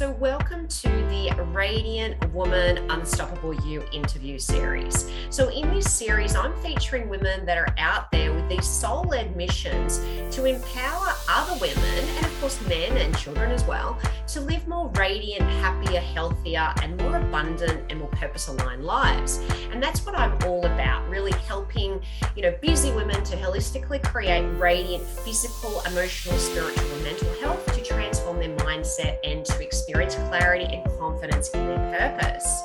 So welcome to the Radiant Woman Unstoppable You interview series. So in this series, I'm featuring women that are out there with these soul-led missions to empower other women, and of course men and children as well, to live more radiant, happier, healthier, and more abundant and more purpose-aligned lives. And that's what I'm all about, really helping, busy women to holistically create radiant physical, emotional, spiritual, and mental health to transform their mindset and to experience clarity and confidence in their purpose.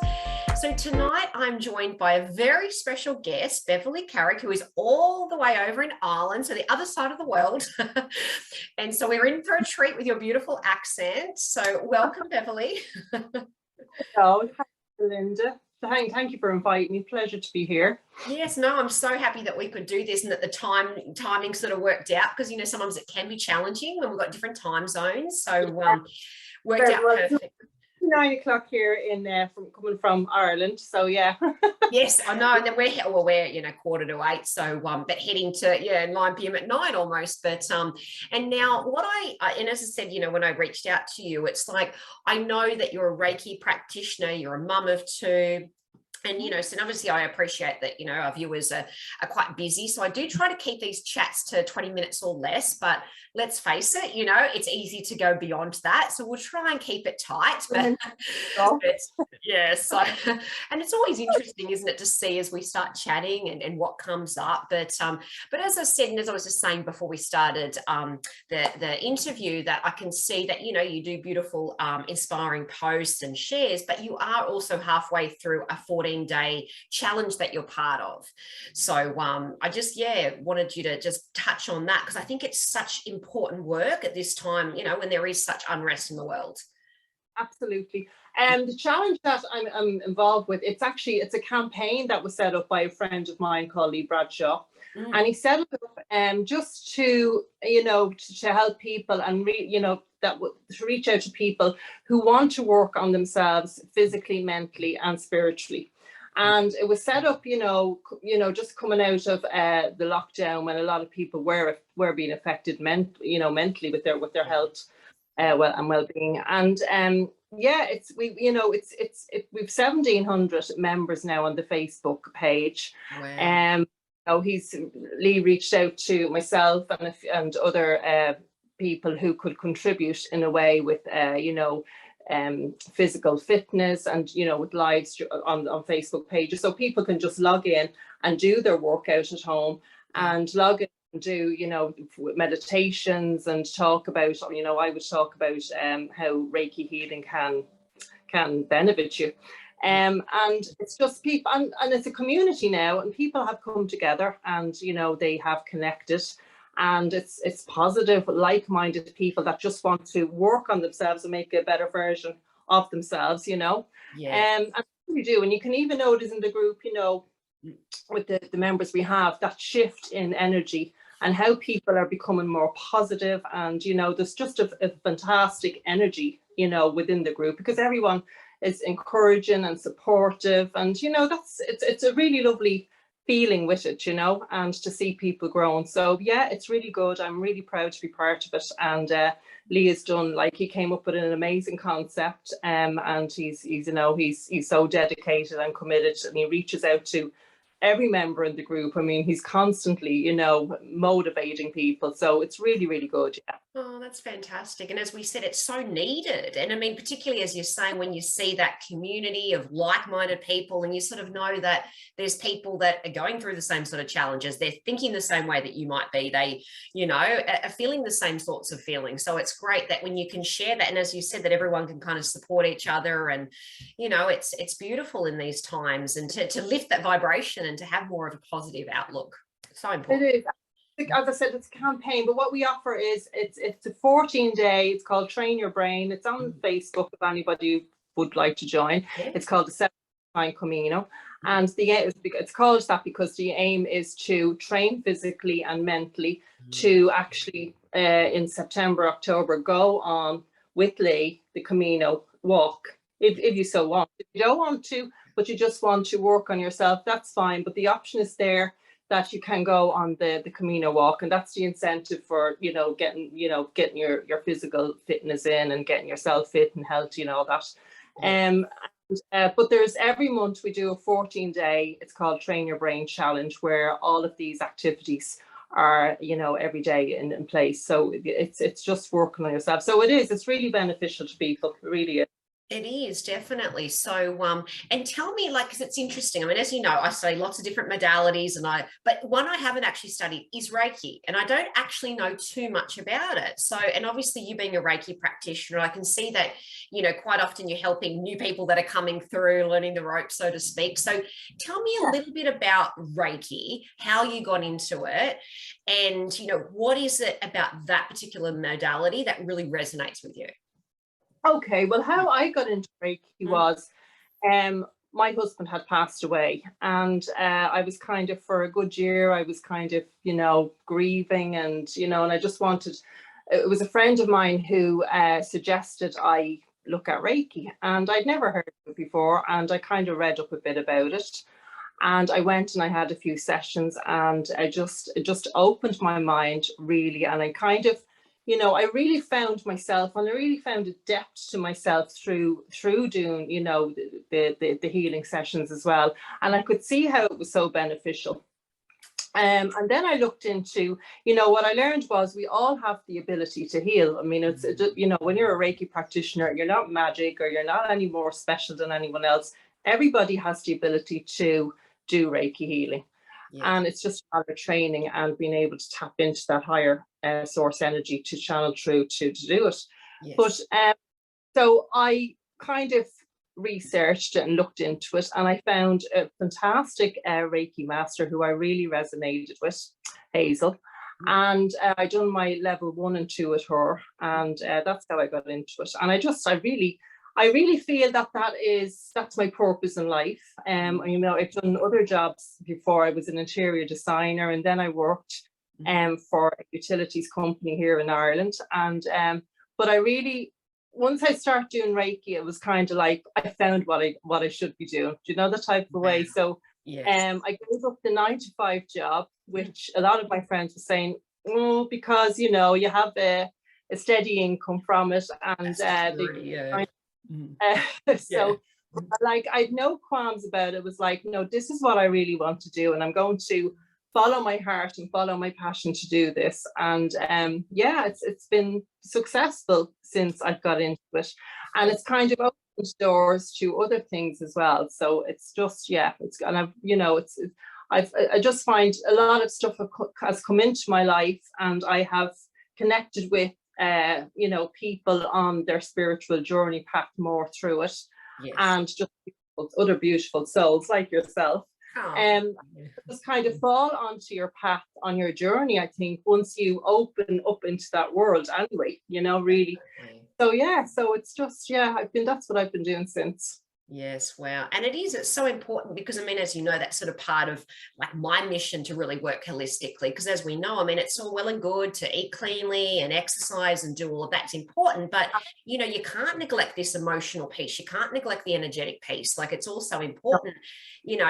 So tonight I'm joined by a very special guest, Beverley Carrick, who is all the way over in Ireland, so the other side of the world. And so we're in for a treat with your beautiful accent. So welcome, Beverley. Oh, thank you, Linda. Thank you for inviting me. Pleasure to be here. Yes, no, I'm so happy that we could do this and that the timing sort of worked out, because sometimes it can be challenging when we've got different time zones. So worked out perfect. 9 o'clock here coming from Ireland, so yeah. Yes, I know, and then we're 7:45, so but heading to 9 p.m. at night almost. But and now and as I said, when I reached out to you, it's like I know that you're a Reiki practitioner, you're a mum of two. And, so obviously I appreciate that, our viewers are quite busy. So I do try to keep these chats to 20 minutes or less, but let's face it, it's easy to go beyond that. So we'll try and keep it tight. But, and it's always interesting, isn't it, to see as we start chatting and what comes up. But as I said, and as I was just saying before we started the interview, that I can see that, you do beautiful, inspiring posts and shares, but you are also halfway through a 14-day challenge that you're part of. So I just wanted you to just touch on that, because I think it's such important work at this time, when there is such unrest in the world. Absolutely. And the challenge that I'm involved with, it's a campaign that was set up by a friend of mine called Lee Bradshaw. And he set it up just to to help people and to reach out to people who want to work on themselves physically, mentally and spiritually. And it was set up, just coming out of the lockdown, when a lot of people were being affected mentally with their health and well-being. And we've 1,700 members now on the Facebook page. Wow. Lee reached out to myself and other people who could contribute in a way with physical fitness and with lives on Facebook pages, so people can just log in and do their workout at home and log in and do meditations and talk about I would talk about how Reiki healing can benefit you. And it's just people, and it's a community now, and people have come together and they have connected, and it's positive, like-minded people that just want to work on themselves and make a better version of themselves, and you do. And you can even notice in the group, with the members we have, that shift in energy and how people are becoming more positive, and there's just a fantastic energy within the group, because everyone is encouraging and supportive, and it's a really lovely feeling with it, and to see people growing. So it's really good. I'm really proud to be part of it. And Lee has done, he came up with an amazing concept, and he's so dedicated and committed, and he reaches out to every member in the group. I mean, he's constantly motivating people, so it's really, really good. Oh, that's fantastic. And as we said, it's so needed. And I mean, particularly as you're saying, when you see that community of like-minded people, and you sort of know that there's people that are going through the same sort of challenges, they're thinking the same way that you might be, they, are feeling the same sorts of feelings. So it's great that when you can share that, and as you said, that everyone can kind of support each other, and, it's beautiful in these times, and to lift that vibration and to have more of a positive outlook. So important. It is. As I said, it's a campaign, but what we offer is it's a 14-day. It's called Train Your Brain. It's on Facebook if anybody would like to join. Yeah. It's called the 7 Camino, and it's called that because the aim is to train physically and mentally to actually in September, October, go on with Lee the Camino walk. If you so want. If you don't want to, but you just want to work on yourself, that's fine. But the option is there that you can go on the Camino walk, and that's the incentive for, getting your physical fitness in and getting yourself fit and healthy and all that. But there's every month we do a 14-day, it's called Train Your Brain Challenge, where all of these activities are, every day in place. So it's just working on yourself. So it's really beneficial to people. It really is. It is definitely. So, and tell me, like, because it's interesting. I mean, as you know, I study lots of different modalities, but one I haven't actually studied is Reiki, and I don't actually know too much about it. So, and obviously you being a Reiki practitioner, I can see that, quite often you're helping new people that are coming through, learning the ropes, so to speak. So tell me a little bit about Reiki, how you got into it, and, what is it about that particular modality that really resonates with you? Okay, well, how I got into Reiki was, my husband had passed away, and I was kind of, for a good year, I was kind of, grieving, and, and I just wanted, it was a friend of mine who suggested I look at Reiki, and I'd never heard of it before, and I kind of read up a bit about it, and I went and I had a few sessions, and it just opened my mind, really, and I kind of, I really found myself, and I really found a depth to myself through doing, the healing sessions as well. And I could see how it was so beneficial. And then I looked into, what I learned was we all have the ability to heal. I mean, it's, when you're a Reiki practitioner, you're not magic, or you're not any more special than anyone else. Everybody has the ability to do Reiki healing. Yeah. And it's just about training and being able to tap into that higher source energy to channel through to do it. Yes. But so I kind of researched it and looked into it, and I found a fantastic Reiki master who I really resonated with, Hazel. And I done my level 1 and 2 with her, and that's how I got into it. And I really feel that's my purpose in life. I've done other jobs before. I was an interior designer, and then I worked for a utilities company here in Ireland. And but I really, once I started doing Reiki, it was kind of like I found what I should be doing. Do you know, the type of way? So yes. I gave up the 9-to-5 job, which a lot of my friends were saying, because you have a steady income from it, and so like I'd no qualms about it. It was like, no, this is what I really want to do, and I'm going to follow my heart and follow my passion to do this. And it's been successful since I've got into it, and it's kind of opened doors to other things as well. So it's just I just find a lot of stuff has come into my life, and I have connected with people on their spiritual journey path more through it. Yes. And just other beautiful souls like yourself. Just kind of fall onto your path on your journey, I think, once you open up into that world anyway, really. So it's just, that's what I've been doing since. Yes, wow. And it's so important because, I mean, as you know, that's sort of part of like my mission to really work holistically, because as we know, I mean, it's all well and good to eat cleanly and exercise and do all of that's important, but you can't neglect this emotional piece. You can't neglect the energetic piece. Like, it's also important,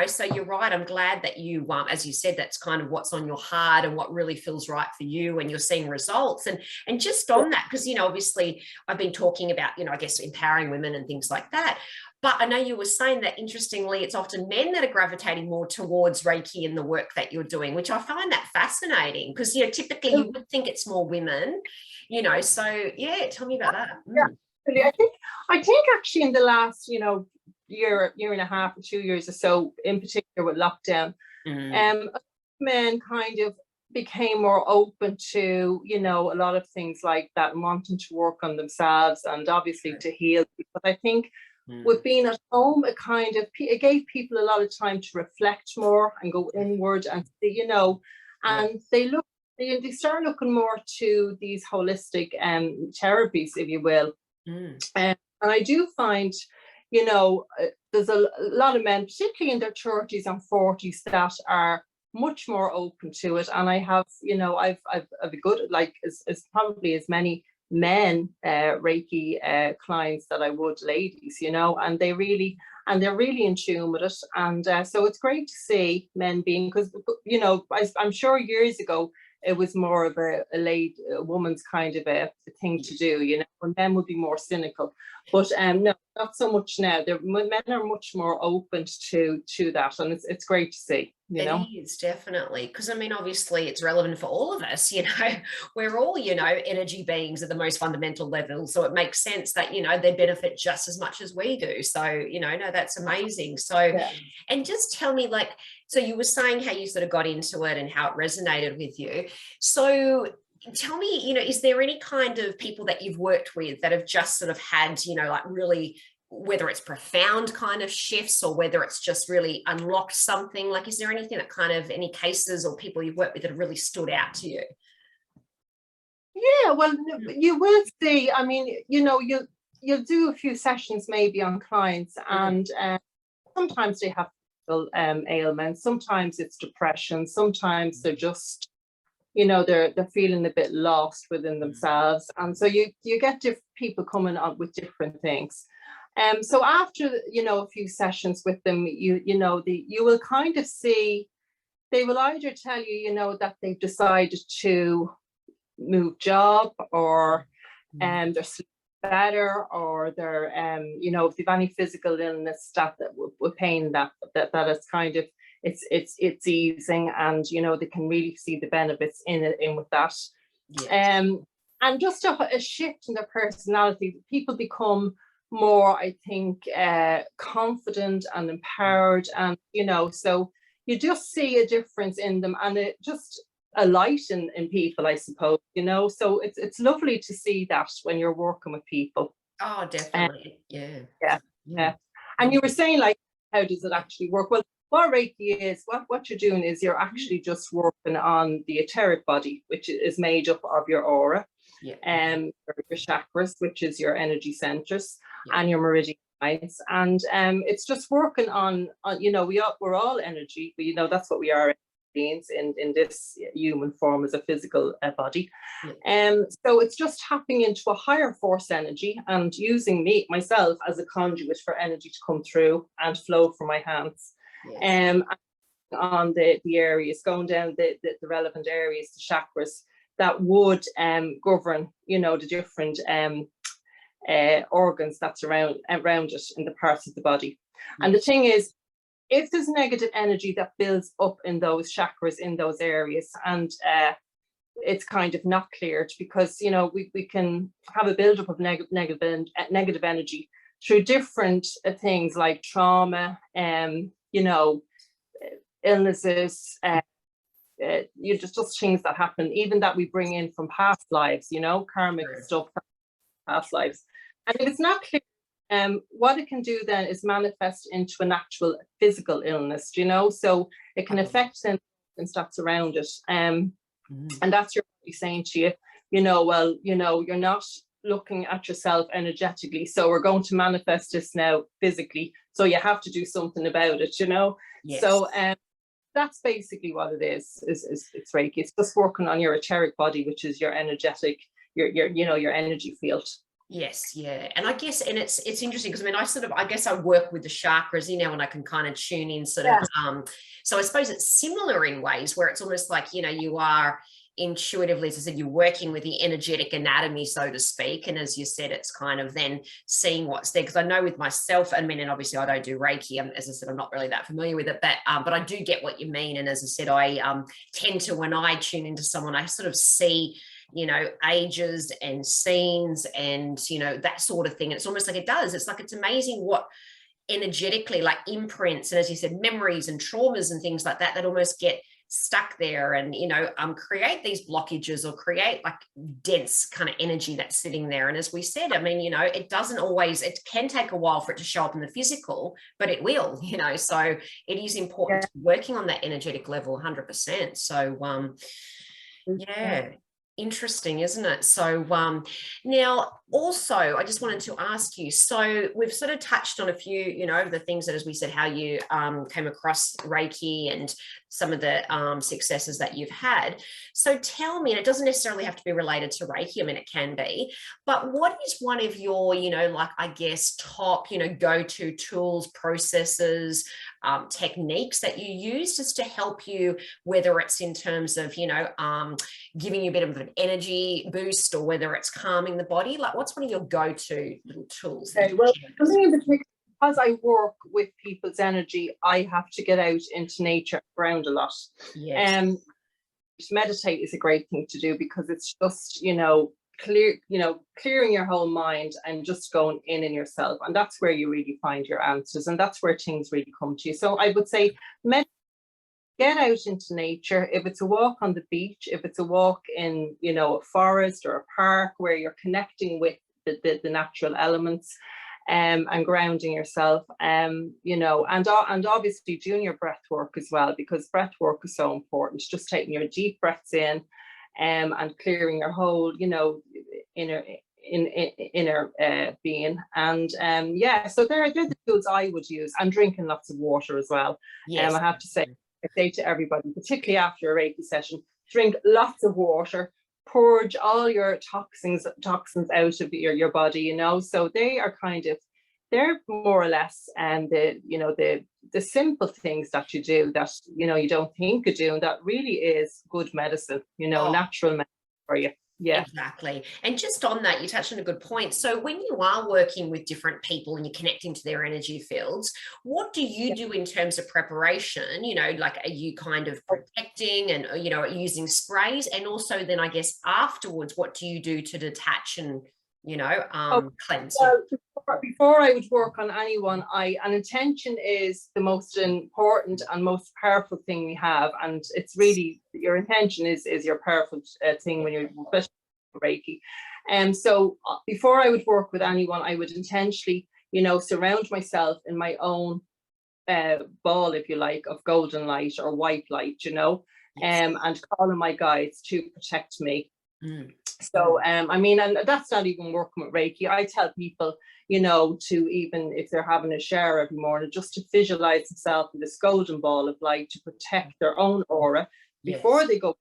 so you're right. I'm glad that you, as you said, that's kind of what's on your heart and what really feels right for you, and you're seeing results. And just on that, because, obviously I've been talking about, I guess, empowering women and things like that. But I know you were saying that, interestingly, it's often men that are gravitating more towards Reiki in the work that you're doing, which I find that fascinating because, typically you would think it's more women, so yeah, tell me about that. Yeah, I think actually in the last, year and a half or 2 years or so, in particular with lockdown, men kind of became more open to, a lot of things like that, and wanting to work on themselves and obviously to heal. But I think with being at home, it gave people a lot of time to reflect more and go inward and see, and they start looking more to these holistic therapies, if you will. And I do find, there's a lot of men, particularly in their 30s and 40s, that are much more open to it. And I have, I've a good, like, as probably as many men Reiki clients that I would ladies, and they really, and they're really in tune with it. And so it's great to see men being, because, you know, I'm sure years ago it was more of a woman's kind of a thing to do, you know, and men would be more cynical. But no, not so much now. Men are much more open to that, and it's great to see. You know? It is definitely, because I mean, obviously it's relevant for all of us, you know, we're all, you know, energy beings at the most fundamental level. So it makes sense that, you know, they benefit just as much as we do. So, you know, no, that's amazing. So, yeah. And just tell me, like, so you were saying how you sort of got into it and how it resonated with you. So tell me, you know, is there any kind of people that you've worked with that have just sort of had, you know, like really, whether it's profound kind of shifts or whether it's just really unlocked something? Like, is there anything that kind of, any cases or people you've worked with that have really stood out to you? Yeah, well, you will see. I mean, you know, you'll do a few sessions maybe on clients, and sometimes they have ailments, sometimes it's depression, sometimes they're just, you know, they're feeling a bit lost within themselves, and so you get different people coming up with different things. So after, you know, a few sessions with them, you will kind of see, they will either tell you, you know, that they've decided to move job, or they're sleeping better, or they're you know, if they've any physical illness that with pain that it's kind of it's easing, and you know, they can really see the benefits in with that. Yes. And just a shift in their personality. People become more, I think, confident and empowered, and you know, so you just see a difference in them, and it just a light in people, I suppose, you know. So it's lovely to see that when you're working with people. Oh, definitely. Yeah. And you were saying, like, how does it actually work? Well, what Reiki is, what you're doing is you're actually just working on the etheric body, which is made up of your aura, your chakras, which is your energy centers, and your meridian lines. And it's just working on, you know, we're all energy, but you know, that's what we are, beings in this human form as a physical body. So it's just tapping into a higher force energy and using myself as a conduit for energy to come through and flow from my hands. On the areas, going down the relevant areas, the chakras that would govern, you know, the different organs that's around it in the parts of the body. And the thing is, if there's negative energy that builds up in those chakras, in those areas, and it's kind of not cleared, because, you know, we can have a buildup of negative energy through different things like trauma, you know, illnesses, you just things that happen, even that we bring in from past lives, you know, karmic stuff, past lives. And if it's not clear, what it can do then is manifest into an actual physical illness, you know, so it can affect things that's around it. And that's your body saying to you, you know, well, you know, you're not looking at yourself energetically, so we're going to manifest this now physically, so you have to do something about it, you know. So that's basically what it is. It's Reiki. It's just working on your etheric body, which is your energetic, your you know, your energy field. Yes, yeah. And I guess, and it's interesting because I mean, I guess I work with the chakras, you know, and I can kind of tune in sort of, so I suppose it's similar in ways where it's almost like, you know, you are intuitively, as I said, you're working with the energetic anatomy, so to speak. And as you said, it's kind of then seeing what's there. Because I know with myself, I mean, and obviously I don't do Reiki, as I said, I'm not really that familiar with it, but I do get what you mean. And as I said, I tend to, when I tune into someone, I sort of see, you know, ages and scenes and, you know, that sort of thing. It's almost like it's like, it's amazing what energetically, like imprints, and as you said, memories and traumas and things like that almost get stuck there, and, you know, create these blockages or create like dense kind of energy that's sitting there. And as we said, I mean, you know, it can take a while for it to show up in the physical, but it will, you know, so it is important to be working on that energetic level 100%. So Interesting, isn't it? So now also I just wanted to ask you, so we've sort of touched on a few, the things that, as we said, how you came across Reiki and some of the successes that you've had. So tell me, and it doesn't necessarily have to be related to Reiki, I mean, it can be, but what is one of your, like, I guess, top, go-to tools, processes, techniques that you use just to help you, whether it's in terms of, giving you a bit of an energy boost, or whether it's calming the body? Like, what's one of your go-to little tools? Okay, well, for me in particular, because I work with people's energy, I have to get out into nature around a lot. Yes. Meditate is a great thing to do, because it's just, clearing your whole mind and just going in yourself. And that's where you really find your answers, and that's where things really come to you. So I would say get out into nature. If it's a walk on the beach, if it's a walk in, a forest or a park where you're connecting with the natural elements, and grounding yourself, and obviously doing your breath work as well, because breath work is so important. Just taking your deep breaths in, and clearing your whole, inner being. And so they're the tools I would use, and drinking lots of water as well. Yes. I have to say, I say to everybody, particularly after a Reiki session, drink lots of water, purge all your toxins out of your body, so they are they're more or less, and the simple things that you do that you don't think of doing, that really is good medicine, natural medicine for you. Yeah, exactly. And just on that, you touched on a good point. So when you are working with different people and you're connecting to their energy fields, what do you do in terms of preparation? Like, are you kind of protecting and, using sprays? And also then, I guess, afterwards, what do you do to detach and, cleanse? Well, before I would work on anyone, an intention is the most important and most powerful thing we have. And it's really, your intention is your powerful thing when you're, especially Reiki. And so before I would work with anyone, I would intentionally, surround myself in my own ball, if you like, of golden light or white light, and call on my guides to protect me. So and that's not even working with Reiki. I tell people, to, even if they're having a shower every morning, just to visualize themselves in this golden ball of light to protect their own aura before they go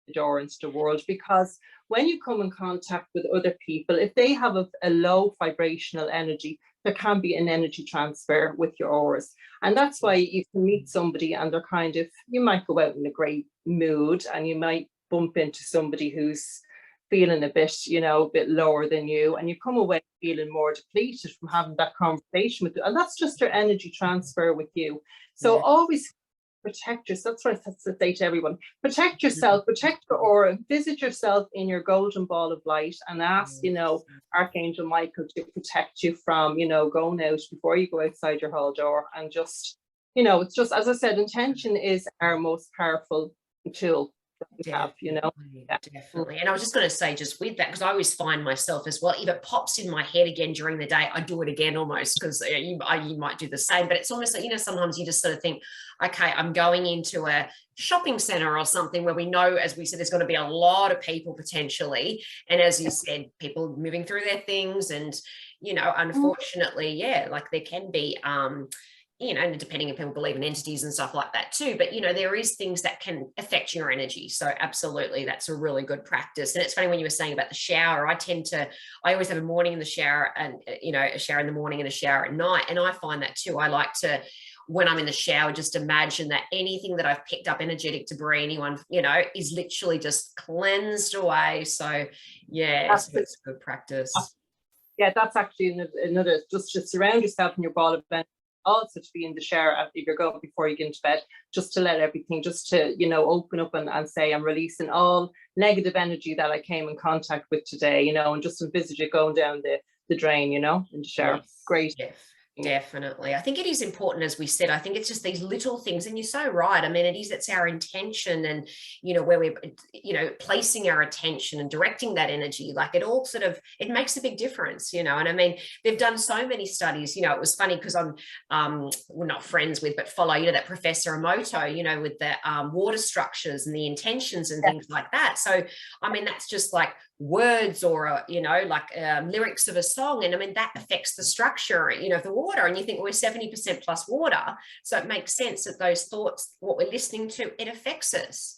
the door into the world. Because when you come in contact with other people, if they have a low vibrational energy, there can be an energy transfer with your auras. And that's why you can meet somebody and they're you might go out in a great mood, and you might bump into somebody who's feeling a bit lower than you, and you come away feeling more depleted from having that conversation with you. And that's just your energy transfer with you. So always protect yourself. That's what I have to say to everyone. Protect yourself, protect your aura, visit yourself in your golden ball of light, and ask, Archangel Michael to protect you from, going out before you go outside your hall door. And just, it's just, as I said, intention is our most powerful tool that we have, Definitely. And I was just going to say, just with that, because I always find myself as well, if it pops in my head again during the day, I do it again almost, because you might do the same. But it's almost like, sometimes you just sort of think, okay, I'm going into a shopping center or something where we know, as we said, there's going to be a lot of people potentially. And as you said, people moving through their things, and, unfortunately, like there can be, and depending if people believe in entities and stuff like that too, but there is things that can affect your energy. So absolutely, that's a really good practice. And it's funny when you were saying about the shower, I always have a morning in the shower, and a shower in the morning and a shower at night. And I find that too. I like to, when I'm in the shower, just imagine that anything that I've picked up, energetic debris, anyone, is literally just cleansed away. So it's a good practice. Yeah, that's actually another, just to surround yourself in your ball of energy. Also to be in the shower if you're going before you get into bed, just to let everything, just to open up and say, I'm releasing all negative energy that I came in contact with today, and just envisage it going down the drain, in the shower. Great. Definitely. I think it is important, as we said. I think it's just these little things, and you're so right. I mean, it's our intention, and, where we're, placing our attention and directing that energy, like it all sort of, it makes a big difference, and I mean, they've done so many studies. It was funny because I'm, we're not friends with, but follow, that Professor Emoto, with the water structures and the intentions and things like that. So, I mean, that's just like words or lyrics of a song, and I mean that affects the structure of the water, and you think, well, we're 70% plus water, so it makes sense that those thoughts, what we're listening to, it affects us.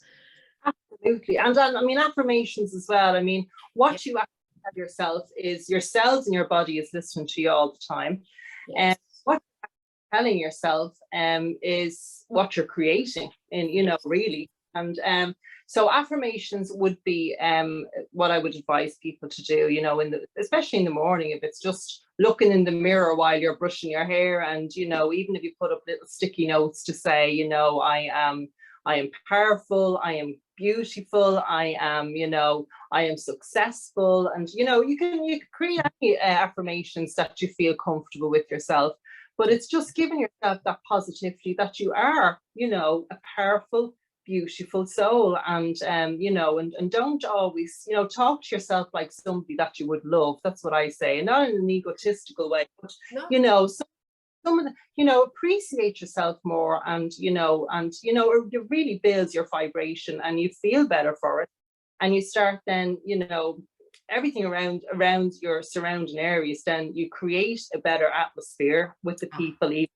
Absolutely. And I mean, affirmations as well. I mean, what you actually tell yourself is your cells and your body is listening to you all the time. And what you're telling yourself is what you're creating, and really. And so affirmations would be what I would advise people to do, especially in the morning, if it's just looking in the mirror while you're brushing your hair, and even if you put up little sticky notes to say, I am powerful, I am beautiful, I am successful, and you can create any affirmations that you feel comfortable with yourself. But it's just giving yourself that positivity that you are, a powerful, beautiful soul, and and don't always talk to yourself like somebody that you would love. That's what I say, and not in an egotistical way, but some of the, appreciate yourself more, and it really builds your vibration, and you feel better for it, and you start then everything around your surrounding areas, then you create a better atmosphere with the people you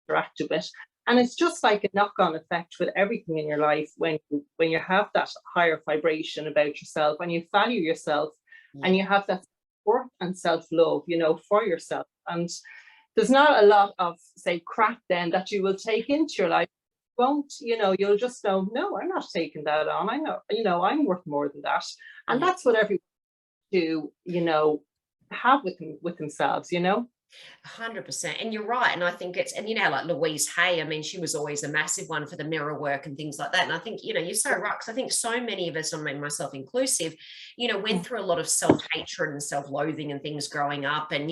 interact with. And it's just like a knock-on effect with everything in your life when you have that higher vibration about yourself, and you value yourself, and you have that worth and self-love, for yourself. And there's not a lot of, say, crap then that you will take into your life. You'll just know, no, I'm not taking that on. I know, I'm worth more than that. And that's what everyone do, have with themselves, 100%. And you're right. And I think it's, and like Louise Hay, I mean, she was always a massive one for the mirror work and things like that. And I think, you're so right, because I think so many of us, I mean, myself inclusive, went through a lot of self-hatred and self-loathing and things growing up, and,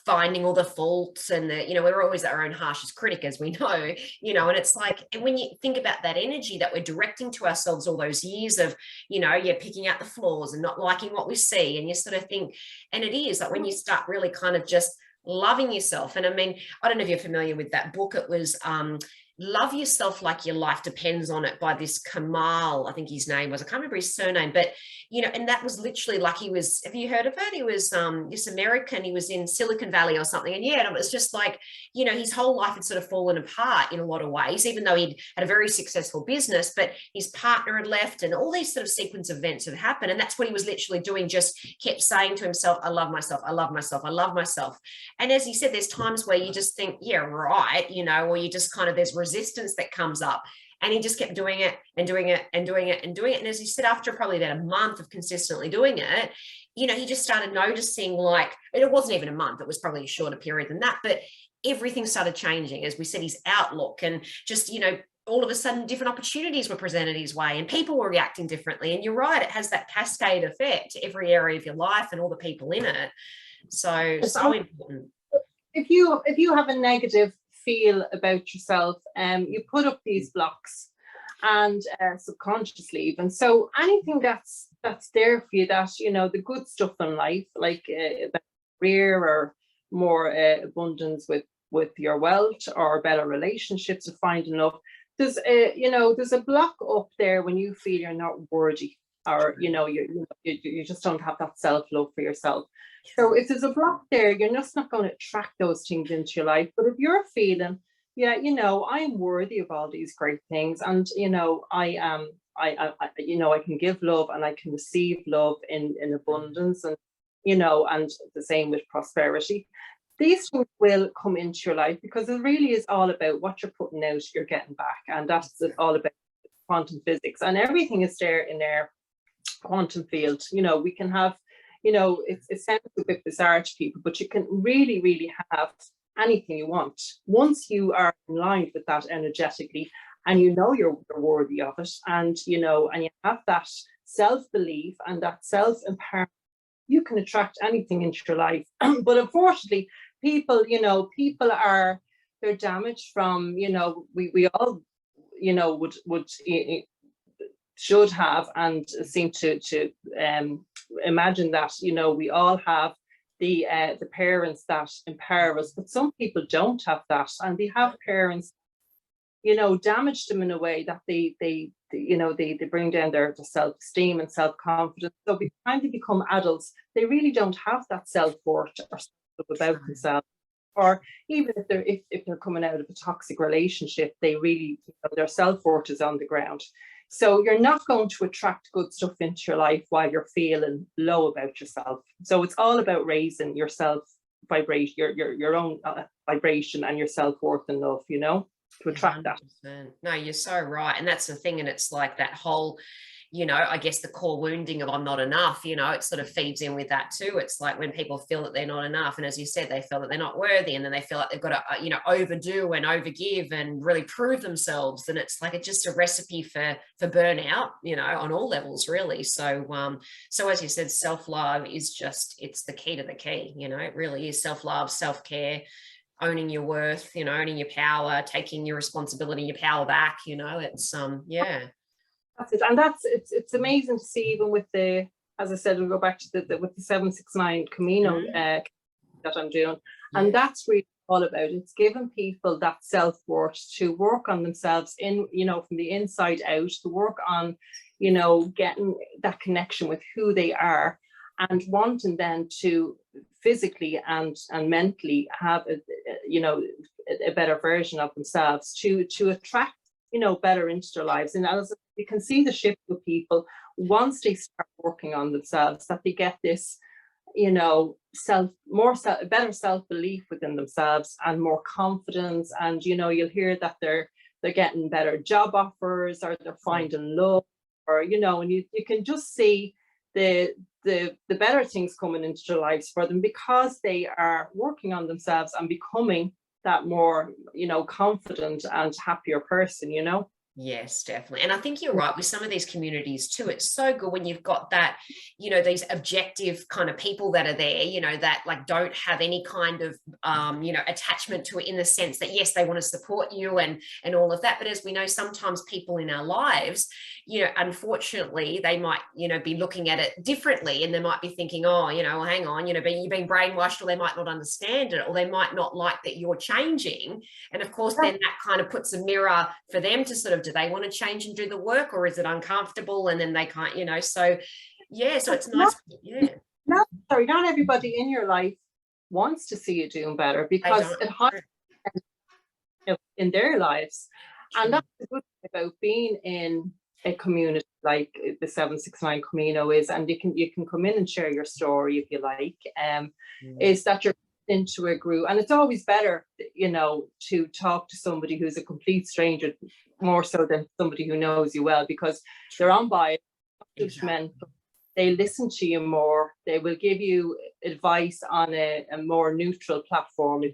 finding all the faults, and we're always our own harshest critic, as we know, and it's like, and when you think about that energy that we're directing to ourselves all those years of, you're picking out the flaws and not liking what we see, and you sort of think, and it is like when you start really kind of just loving yourself. And I mean, I don't know if you're familiar with that book. It was Love Yourself Like Your Life Depends on It, by this Kamal, I think his name was, I can't remember his surname, but and that was literally like, he was, have you heard of it? He was this American, he was in Silicon Valley or something, and and it was just like, his whole life had sort of fallen apart in a lot of ways, even though he'd had a very successful business, but his partner had left, and all these sort of sequence of events had happened, and that's what he was literally doing, just kept saying to himself, I love myself, I love myself, I love myself. And as he said, there's times where you just think, yeah, right, or you just kind of, there's resistance that comes up. And he just kept doing it and doing it and doing it and doing it. And as he said, after probably about a month of consistently doing it, he just started noticing, like, it wasn't even a month, it was probably a shorter period than that, but everything started changing. As we said, his outlook, and just, all of a sudden different opportunities were presented his way, and people were reacting differently. And you're right, it has that cascade effect to every area of your life and all the people in it. So important. If you have a negative feel about yourself, you put up these blocks, and subconsciously even, so anything that's there for you, that the good stuff in life, like career, or more abundance with your wealth, or better relationships, or finding love, there's a block up there when you feel you're not worthy, or you just don't have that self-love for yourself. So if there's a block there, you're just not going to attract those things into your life. But if you're feeling, I'm worthy of all these great things, and I can give love, and I can receive love in abundance, and and the same with prosperity, these things will come into your life, because it really is all about what you're putting out, you're getting back. And that's all about quantum physics, and everything is there in their quantum field. We can have, it sounds a bit bizarre to people, but you can really, really have anything you want once you are in line with that energetically, and you're worthy of it, and and you have that self-belief and that self-empowerment. You can attract anything into your life. But unfortunately, people, you know, they're damaged from, you know, we all, you know, would should have and seem to imagine that, you know, we all have the parents that empower us, but some people don't have that, and they have parents, you know, damage them in a way that they you know, they bring down their self-esteem and self-confidence. So by the time they become adults, they really don't have that self-worth or stuff about themselves. Or even if they're coming out of a toxic relationship, they really, you know, their self-worth is on the ground. So you're not going to attract good stuff into your life while you're feeling low about yourself. So it's all about raising your self vibration, your own vibration and your self-worth and love, you know, to attract 100%. that. No, you're so right. And that's the thing. And it's like that whole, you know, I guess the core wounding of I'm not enough, you know, it sort of feeds in with that too. It's like when people feel that they're not enough. And as you said, they feel that they're not worthy, and then they feel like they've got to, you know, overdo and overgive and really prove themselves. And it's like, it's just a recipe for burnout, you know, on all levels, really. So, so as you said, self-love is just, it's the key to the key, you know, it really is self-love, self-care, owning your worth, you know, owning your power, taking your responsibility, your power back, you know, it's, yeah. That's it. And it's amazing to see, even with the, as I said, we'll go back to with the 769 Camino that I'm doing. And that's really all about, it's giving people that self-worth to work on themselves in, you know, from the inside out, to work on, you know, getting that connection with who they are, and wanting then to physically and mentally have you know, a better version of themselves to attract, you know, better into their lives. And as you can see the shift with people once they start working on themselves, that they get this, you know, better self-belief within themselves and more confidence. And, you know, you'll hear that they're getting better job offers, or they're finding love, or, you know, and you can just see the better things coming into their lives for them, because they are working on themselves and becoming that more, you know, confident and happier person, you know. Yes, definitely. And I think you're right with some of these communities too. It's so good when you've got that, you know, these objective kind of people that are there, you know, that like don't have any kind of, you know, attachment to it, in the sense that, yes, they want to support you and all of that. But as we know, sometimes people in our lives, you know, unfortunately, they might, you know, be looking at it differently, and they might be thinking, oh, you know, well, hang on, you know, you've been brainwashed, or they might not understand it, or they might not like that you're changing. And of course, then that kind of puts a mirror for them to sort of, do they want to change and do the work, or is it uncomfortable? And then they can't, you know, so yeah, so it's nice. Not everybody in your life wants to see you doing better, because it highlights in their lives. And that's the good thing about being in a community like the 769 Camino is, and you can come in and share your story if you like, is that you're into a group. And it's always better, you know, to talk to somebody who's a complete stranger, more so than somebody who knows you well, because they're unbiased, judgmental. They listen to you more. They will give you advice on a more neutral platform.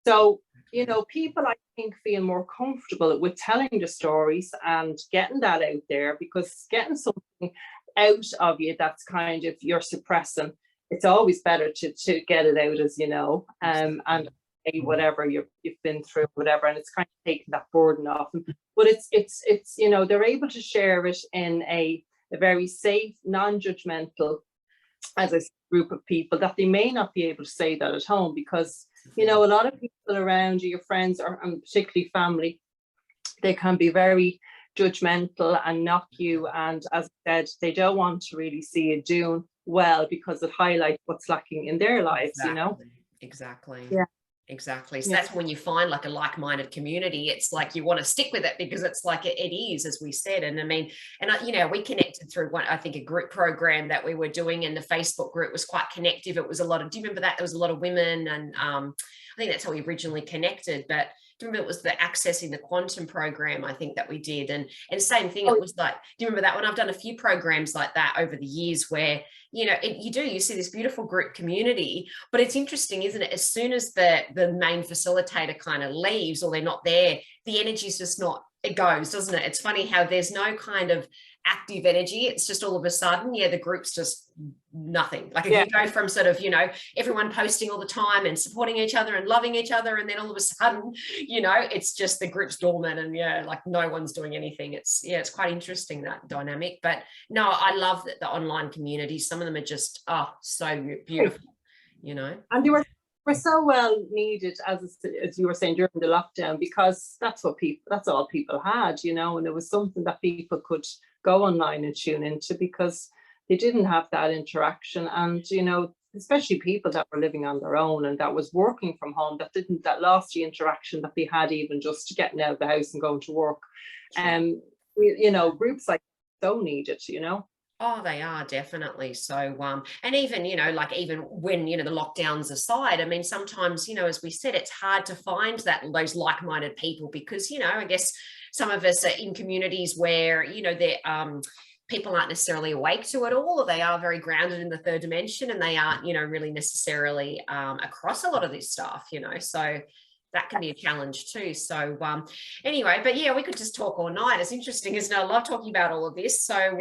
So, you know, people, I think, feel more comfortable with telling the stories and getting that out there, because getting something out of you that's kind of you're suppressing, it's always better to get it out, as you know, and whatever you've been through, whatever, and it's kind of taking that burden off them. But it's you know, they're able to share it in a very safe, non-judgmental, as a group of people, that they may not be able to say that at home, because, you know, a lot of people around you, your friends, and particularly family, they can be very judgmental and knock you, and as I said, they don't want to really see you doing well, because it highlights what's lacking in their lives, you know. Exactly. Yeah. Exactly. So that's when you find like a like-minded community, it's like you want to stick with it, because it's like it is, as we said. And I mean, and you know, we connected through one, I think, a group program that we were doing, and the Facebook group was quite connective. It was a lot of, do you remember that? There was a lot of women, and I think that's how we originally connected. But do you remember it was the Accessing the Quantum program, I think, that we did? And same thing, it was like, do you remember that one? I've done a few programs like that over the years where, you know, you see this beautiful group community, but it's interesting, isn't it? As soon as the main facilitator kind of leaves, or they're not there, the energy's just not, it goes, doesn't it? It's funny how there's no kind of active energy. It's just all of a sudden, the group's just nothing. Like if you go from sort of, everyone posting all the time and supporting each other and loving each other, and then all of a sudden, it's just the group's dormant and like no one's doing anything. It's quite interesting, that dynamic. But no, I love that the online communities, some of them are just so beautiful, And they were so well needed, as you were saying, during the lockdown, because that's all people had, and it was something that people could go online and tune into, because they didn't have that interaction. And especially people that were living on their own and that was working from home, that lost the interaction that they had, even just getting out of the house and going to work. Groups like so needed, Oh, they are definitely. So, and even, like even when, the lockdowns aside, I mean, sometimes, as we said, it's hard to find those like-minded people, because, I guess some of us are in communities where, they're, people aren't necessarily awake to it all, or they are very grounded in the third dimension, and they aren't, really necessarily across a lot of this stuff, so that can be a challenge too. So anyway, but we could just talk all night. It's interesting, isn't it? I love talking about all of this. So,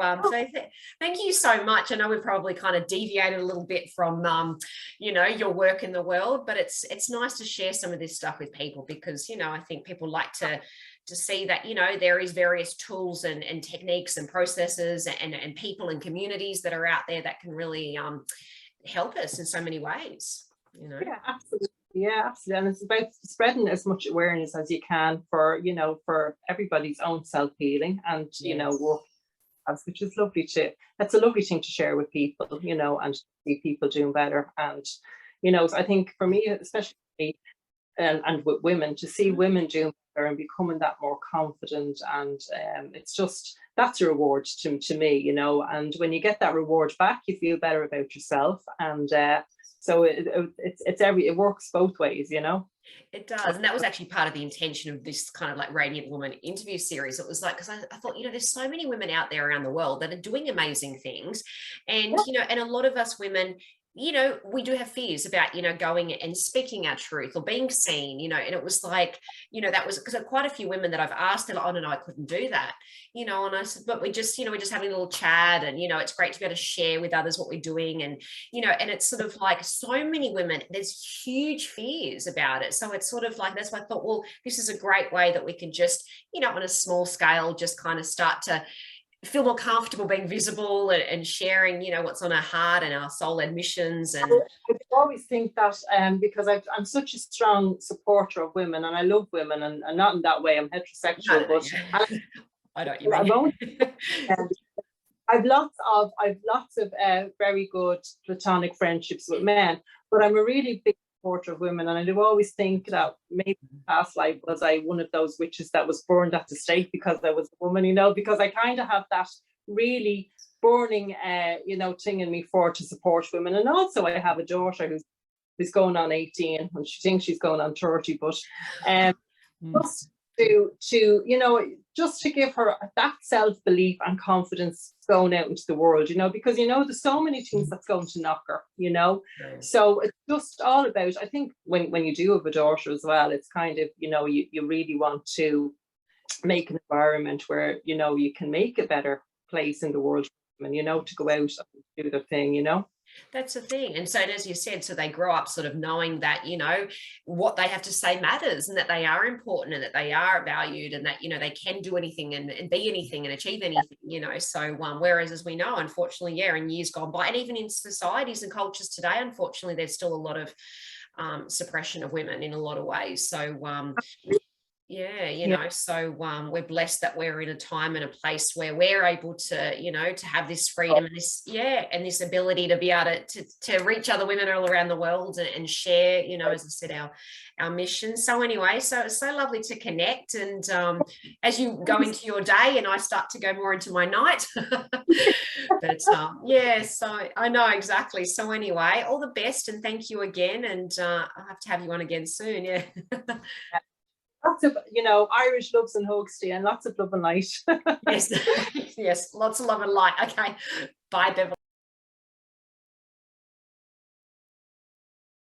thank you so much. I know we've probably kind of deviated a little bit from your work in the world, but it's nice to share some of this stuff with people, because I think people like to see that there is various tools and techniques and processes and people and communities that are out there that can really help us in so many ways. Absolutely. Yeah, absolutely. And it's about spreading as much awareness as you can for everybody's own self-healing and work, which is lovely that's a lovely thing to share with people, and see people doing better. And I think for me, especially and with women, to see women doing better and becoming that more confident, and it's just, that's a reward to me, and when you get that reward back, you feel better about yourself. And so it works both ways, It does. And that was actually part of the intention of this kind of like Radiant Woman interview series. It was like, because I thought, there's so many women out there around the world that are doing amazing things. And, and a lot of us women, we do have fears about, going and speaking our truth or being seen, and it was like, that was because quite a few women that I've asked, they're like, oh, no, I couldn't do that, and I said, but we're just having a little chat, and, it's great to be able to share with others what we're doing. And, and it's sort of like so many women, there's huge fears about it. So it's sort of like, that's why I thought, well, this is a great way that we can just, on a small scale, just kind of start to feel more comfortable being visible and sharing, what's on our heart and our soul-led missions. And I always think that because I'm such a strong supporter of women, and I love women, and not in that way I'm heterosexual, but I don't. You mean? I've lots of very good platonic friendships with men, but I'm a really big supporter of women, and I do always think that maybe in past life was I one of those witches that was burned at the stake because I was a woman, because I kind of have that really burning thing in me to support women. And also I have a daughter who's going on 18, and she thinks she's going on 30, but just to give her that self-belief and confidence going out into the world, because there's so many things that's going to knock her, so it's just all about, I think when you do have a daughter as well, it's kind of, you really want to make an environment where you can make a better place in the world and to go out and do their thing. That's the thing. And so, as you said, so they grow up sort of knowing that, what they have to say matters, and that they are important, and that they are valued, and that, they can do anything and be anything and achieve anything, so whereas, as we know, unfortunately, in years gone by, and even in societies and cultures today, unfortunately, there's still a lot of suppression of women in a lot of ways. So so we're blessed that we're in a time and a place where we're able to, to have this freedom and this, and this ability to be able to reach other women all around the world and share, as I said, our mission. So anyway, so it's so lovely to connect. And as you go into your day and I start to go more into my night, but so I know exactly. So anyway, all the best, and thank you again. And I'll have you on again soon. Yeah. Lots of, Irish loves and hugs to you, and lots of love and light. Yes, lots of love and light. Okay, bye, Beverley.